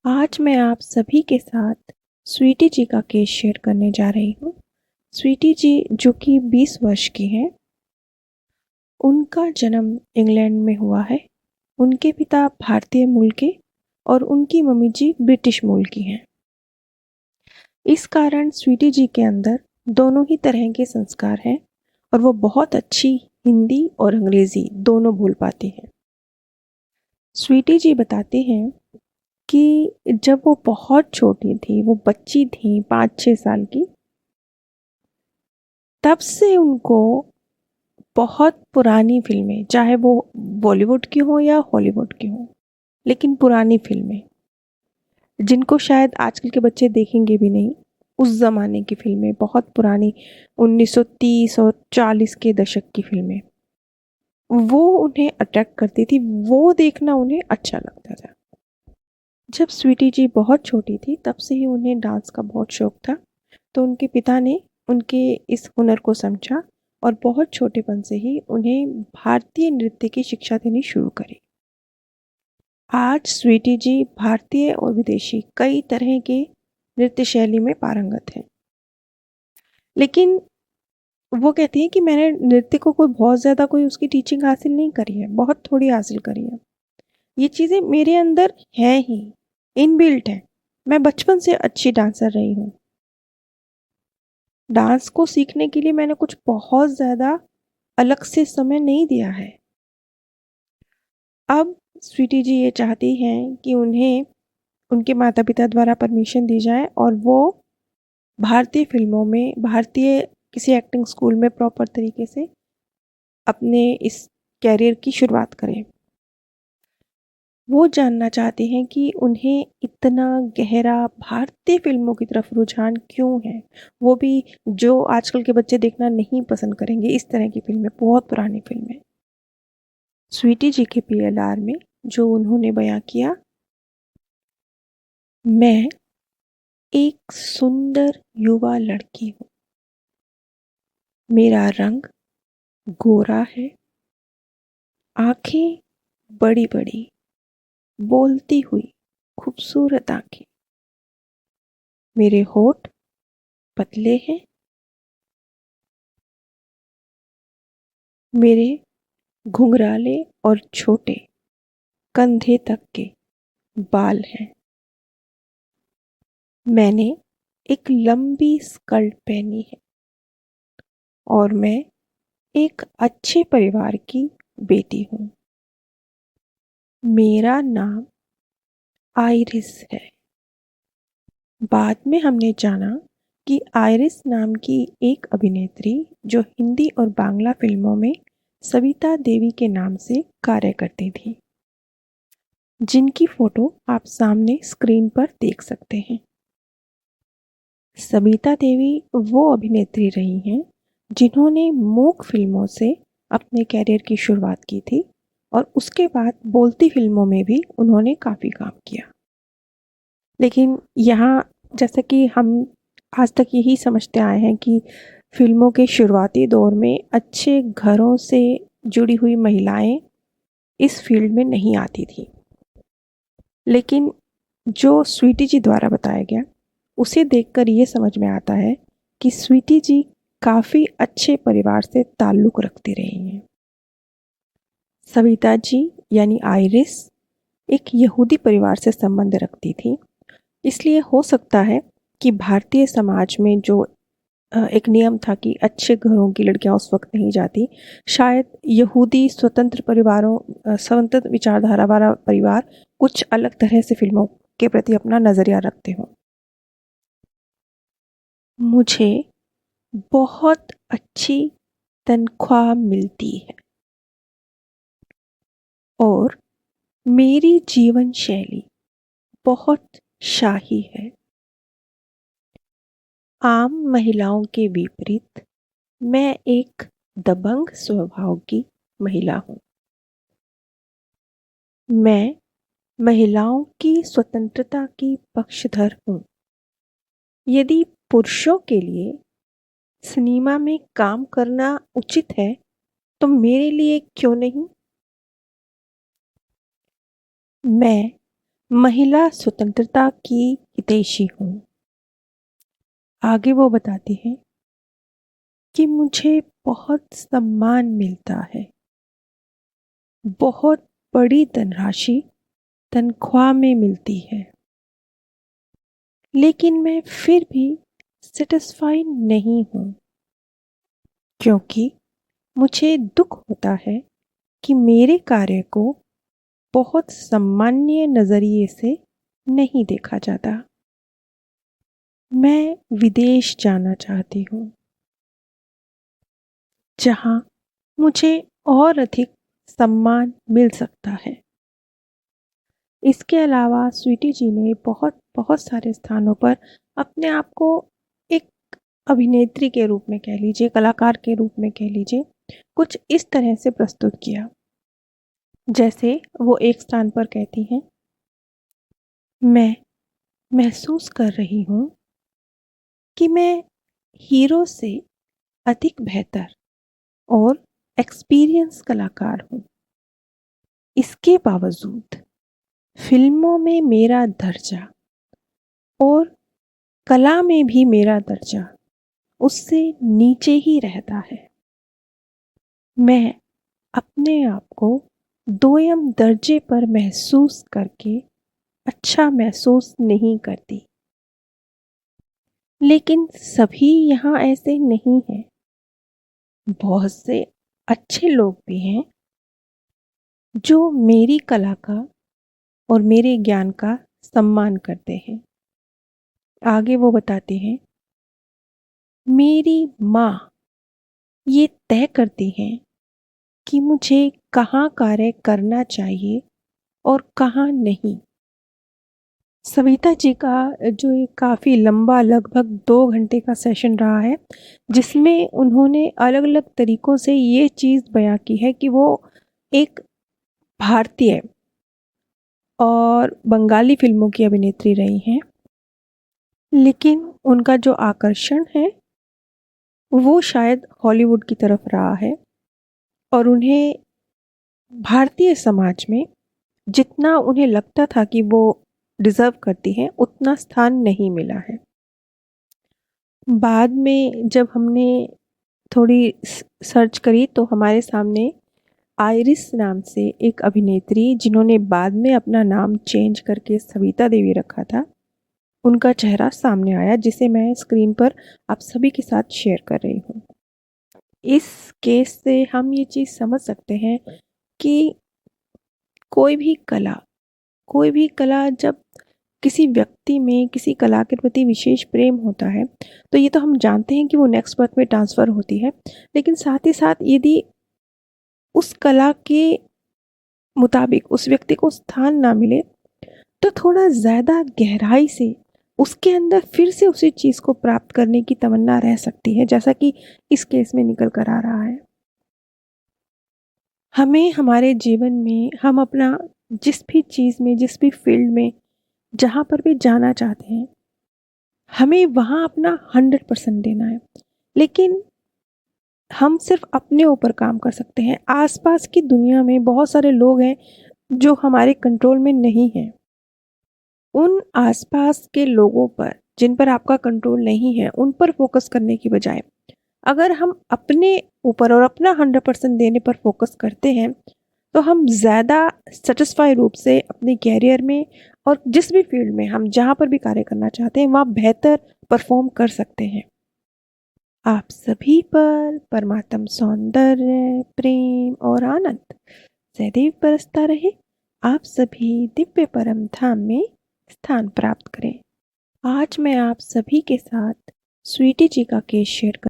आज मैं आप सभी के साथ स्वीटी जी का केस शेयर करने जा रही हूँ। स्वीटी जी जो कि 20 वर्ष की हैं, उनका जन्म इंग्लैंड में हुआ है। उनके पिता भारतीय मूल के और उनकी मम्मी जी ब्रिटिश मूल की हैं। इस कारण स्वीटी जी के अंदर दोनों ही तरह के संस्कार हैं और वो बहुत अच्छी हिंदी और अंग्रेज़ी दोनों बोल पाती हैं। स्वीटी जी बताते हैं कि जब वो बहुत छोटी थी, वो बच्ची थी 5-6 साल की, तब से उनको बहुत पुरानी फ़िल्में, चाहे वो बॉलीवुड की हों या हॉलीवुड की हों, लेकिन पुरानी फ़िल्में, जिनको शायद आजकल के बच्चे देखेंगे भी नहीं, उस ज़माने की फ़िल्में, बहुत पुरानी 1930 और 40 के दशक की फ़िल्में, वो उन्हें अट्रैक्ट करती थी, वो देखना उन्हें अच्छा लगता था। जब स्वीटी जी बहुत छोटी थी, तब से ही उन्हें डांस का बहुत शौक था, तो उनके पिता ने उनके इस हुनर को समझा और बहुत छोटेपन से ही उन्हें भारतीय नृत्य की शिक्षा देनी शुरू करी। आज स्वीटी जी भारतीय और विदेशी कई तरह के नृत्य शैली में पारंगत हैं। लेकिन वो कहती हैं कि मैंने नृत्य को कोई बहुत ज़्यादा कोई उसकी टीचिंग हासिल नहीं करी है, बहुत थोड़ी हासिल करी है। ये चीज़ें मेरे अंदर हैं ही, इनबिल्ट हैं। मैं बचपन से अच्छी डांसर रही हूँ। डांस को सीखने के लिए मैंने कुछ बहुत ज़्यादा अलग से समय नहीं दिया है। अब स्वीटी जी ये चाहती हैं कि उन्हें उनके माता-पिता द्वारा परमिशन दी जाए और वो भारतीय फ़िल्मों में, भारतीय किसी एक्टिंग स्कूल में प्रॉपर तरीके से अपने इस करियर की शुरुआत करें। वो जानना चाहते हैं कि उन्हें इतना गहरा भारतीय फ़िल्मों की तरफ रुझान क्यों है? वो भी जो आजकल के बच्चे देखना नहीं पसंद करेंगे, इस तरह की फ़िल्में, बहुत पुरानी फ़िल्में। स्वीटी जी के पीएलआर में जो उन्होंने बयां किया, मैं एक सुंदर युवा लड़की हूँ। मेरा रंग गोरा है, आंखें बड़ी-बड़ी, बोलती हुई खूबसूरत आंखें। मेरे होठ पतले हैं, मेरे घुंघराले और छोटे कंधे तक के बाल हैं। मैंने एक लंबी स्कर्ट पहनी है और मैं एक अच्छे परिवार की बेटी हूँ। मेरा नाम आइरिस है। बाद में हमने जाना कि आइरिस नाम की एक अभिनेत्री जो हिंदी और बांग्ला फिल्मों में सविता देवी के नाम से कार्य करती थी, जिनकी फोटो आप सामने स्क्रीन पर देख सकते हैं। सविता देवी वो अभिनेत्री रही हैं जिन्होंने मूक फिल्मों से अपने कैरियर की शुरुआत की थी और उसके बाद बोलती फिल्मों में भी उन्होंने काफ़ी काम किया। लेकिन यहाँ जैसा कि हम आज तक यही समझते आए हैं कि फिल्मों के शुरुआती दौर में अच्छे घरों से जुड़ी हुई महिलाएं इस फील्ड में नहीं आती थी, लेकिन जो स्वीटी जी द्वारा बताया गया उसे देखकर ये समझ में आता है कि स्वीटी जी काफ़ी अच्छे परिवार से ताल्लुक़ रखती रही हैं। सविता जी यानी आइरिस एक यहूदी परिवार से संबंध रखती थी, इसलिए हो सकता है कि भारतीय समाज में जो एक नियम था कि अच्छे घरों की लड़कियां उस वक्त नहीं जाती, शायद यहूदी स्वतंत्र परिवारों, स्वतंत्र विचारधारा वाला परिवार कुछ अलग तरह से फिल्मों के प्रति अपना नज़रिया रखते हों। मुझे बहुत अच्छी तनख्वाह मिलती है और मेरी जीवन शैली बहुत शाही है। आम महिलाओं के विपरीत मैं एक दबंग स्वभाव की महिला हूँ। मैं महिलाओं की स्वतंत्रता की पक्षधर हूँ। यदि पुरुषों के लिए सिनेमा में काम करना उचित है, तो मेरे लिए क्यों नहीं? मैं महिला स्वतंत्रता की हितैषी हूँ। आगे वो बताती हैं कि मुझे बहुत सम्मान मिलता है, बहुत बड़ी धनराशि तनख्वाह में मिलती है, लेकिन मैं फिर भी सेटिस्फाई नहीं हूँ, क्योंकि मुझे दुख होता है कि मेरे कार्य को बहुत सम्मान्य नज़रिए से नहीं देखा जाता। मैं विदेश जाना चाहती हूँ, जहाँ मुझे और अधिक सम्मान मिल सकता है। इसके अलावा स्वीटी जी ने बहुत बहुत सारे स्थानों पर अपने आप को एक अभिनेत्री के रूप में कह लीजिए, कलाकार के रूप में कह लीजिए, कुछ इस तरह से प्रस्तुत किया। जैसे वो एक स्थान पर कहती हैं, मैं महसूस कर रही हूँ कि मैं हीरो से अधिक बेहतर और एक्सपीरियंस कलाकार हूँ। इसके बावजूद फिल्मों में मेरा दर्जा और कला में भी मेरा दर्जा उससे नीचे ही रहता है। मैं अपने आप को दोयम दर्जे पर महसूस करके अच्छा महसूस नहीं करती। लेकिन सभी यहाँ ऐसे नहीं हैं। बहुत से अच्छे लोग भी हैं जो मेरी कला का और मेरे ज्ञान का सम्मान करते हैं। आगे वो बताते हैं, मेरी माँ ये तय करती हैं कि मुझे कहाँ कार्य करना चाहिए और कहाँ नहीं। सविता जी का जो एक काफ़ी लंबा लगभग 2 घंटे का सेशन रहा है, जिसमें उन्होंने अलग अलग तरीक़ों से ये चीज़ बयां की है कि वो एक भारतीय और बंगाली फिल्मों की अभिनेत्री रही हैं, लेकिन उनका जो आकर्षण है वो शायद हॉलीवुड की तरफ रहा है और उन्हें भारतीय समाज में जितना उन्हें लगता था कि वो डिज़र्व करती हैं उतना स्थान नहीं मिला है। बाद में जब हमने थोड़ी सर्च करी तो हमारे सामने आइरिस नाम से एक अभिनेत्री, जिन्होंने बाद में अपना नाम चेंज करके सविता देवी रखा था, उनका चेहरा सामने आया, जिसे मैं स्क्रीन पर आप सभी के साथ शेयर कर रही हूँ। इस केस से हम ये चीज़ समझ सकते हैं कि कोई भी कला जब किसी व्यक्ति में किसी कला के प्रति विशेष प्रेम होता है, तो ये तो हम जानते हैं कि वो नेक्स्ट बर्थ में ट्रांसफ़र होती है। लेकिन साथ ही साथ यदि उस कला के मुताबिक उस व्यक्ति को स्थान ना मिले, तो थोड़ा ज़्यादा गहराई से उसके अंदर फिर से उसी चीज़ को प्राप्त करने की तमन्ना रह सकती है, जैसा कि इस केस में निकल कर आ रहा है। हमें हमारे जीवन में हम अपना जिस भी चीज़ में, जिस भी फील्ड में, जहाँ पर भी जाना चाहते हैं, हमें वहाँ अपना 100% देना है। लेकिन हम सिर्फ अपने ऊपर काम कर सकते हैं। आसपास की दुनिया में बहुत सारे लोग हैं जो हमारे कंट्रोल में नहीं हैं। उन आसपास के लोगों पर जिन पर आपका कंट्रोल नहीं है, उन पर फोकस करने की बजाय अगर हम अपने ऊपर और अपना 100% देने पर फोकस करते हैं, तो हम ज़्यादा सेटिस्फाई रूप से अपने कैरियर में और जिस भी फील्ड में हम जहाँ पर भी कार्य करना चाहते हैं, वहाँ बेहतर परफॉर्म कर सकते हैं। आप सभी पर परमात्म सौंदर्य, प्रेम और आनंद सदैव बरसता रहे। आप सभी दिव्य परम धाम में स्थान प्राप्त करें। आज मैं आप सभी के साथ स्वीटी जी का केस शेयर कर